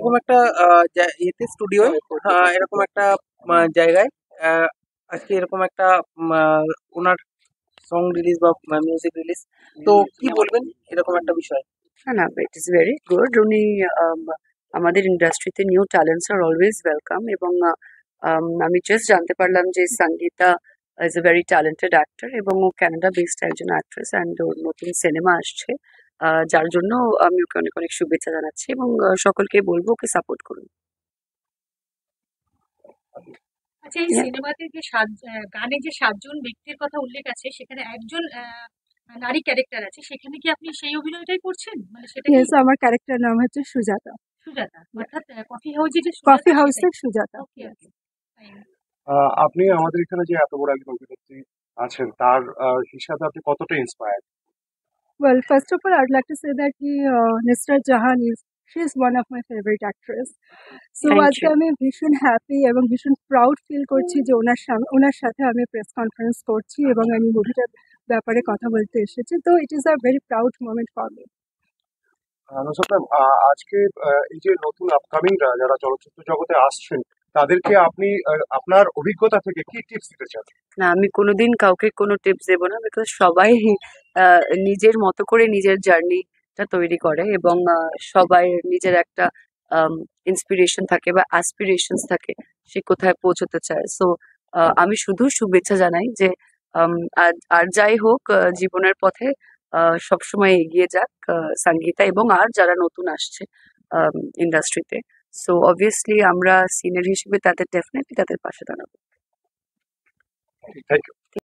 এরকম একটা ইয়েতে স্টুডিও এরকম একটা জায়গায় আজকে এরকম একটা ওনার সং রিলিজ বা মিউজিক রিলিজ, তো কি বলবেন এরকম একটা বিষয়? না না, ইট ইজ ভেরি গুড। উনি আমাদের ইন্ডাস্ট্রিতে নিউ ট্যালেন্টস আর অলওয়েজ ওয়েলকাম, এবং আমি জাস্ট জানতে পারলাম যে Sangeeta is a very talented actor, এবং ও ক্যানাডা বেসড একজন অ্যাক্ট্রেস, অ্যান্ড ওর নতুন সিনেমা আসছে, যার জন্য আমি ওকে অনেক অনেক শুভেচ্ছা জানাচ্ছি, এবং সকলকে বলবো ওকে সাপোর্ট করুন। আচ্ছা, এই সিনেমাতে যে গানে যে ৭ জন ব্যক্তির কথা উল্লেখ আছে, সেখানে একজন নারী ক্যারেক্টার আছে, সেখানে কি আপনি সেই অভিনয়টাই করছেন? মানে সেটা কি? ইয়েস, আমার ক্যারেক্টার নাম হচ্ছে সুজাতা। সুজাতা, অর্থাৎ কফি হাউসে যে কফি সুজাতা, হাউসের সেটাই। সুজাতা। ওকে, ওকে, ফাইন। আপনি আমাদের এখানে যে এত বড় একজন অভিনেত্রী আছেন তার হিসাবে আপনি কতটা inspired? Well, first of all, I'd like to say that Nusrat Jahan she's one of my favorite actress. So Thank আজকে you. আমি ভীষণ হ্যাপি এবং ভীষণ প্রাউড ফিল করছি যে ওনার সাথে আমি প্রেস কনফারেন্স করছি এবং আমি মুভিটার ব্যাপারে কথা বলতে এসেছি। তো it is a very proud moment for me. Nusrat ma'am, আজকে এই যে নতুন আপকামিংরা যারা চলচ্চিত্র জগতে আসছেন তাদেরকে আপনি আপনার অভিজ্ঞতা থেকে কি টিপস দিতে চান? না, আমি কোনোদিন কাউকে কোনো টিপস দেবো না, বিকজ সবাই নিজের মতো করে নিজের জার্নিটা তৈরি করে, এবং সবাই নিজের একটা ইন্সপিরেশন থাকে বা অ্যাসপিরেশনস থাকে, সে কোথায় পৌঁছতে চায়। সো আমি শুধু শুভেচ্ছা জানাই যে আর যাই হোক, জীবনের পথে সবসময় এগিয়ে যাক সঙ্গীতা এবং আর যারা নতুন আসছে ইন্ডাস্ট্রিতে। সো অবভিয়াসলি আমরা সিনিয়র হিসেবে তাদের ডেফিনেটলি তাদের পাশে দাঁড়াবো। Thank you.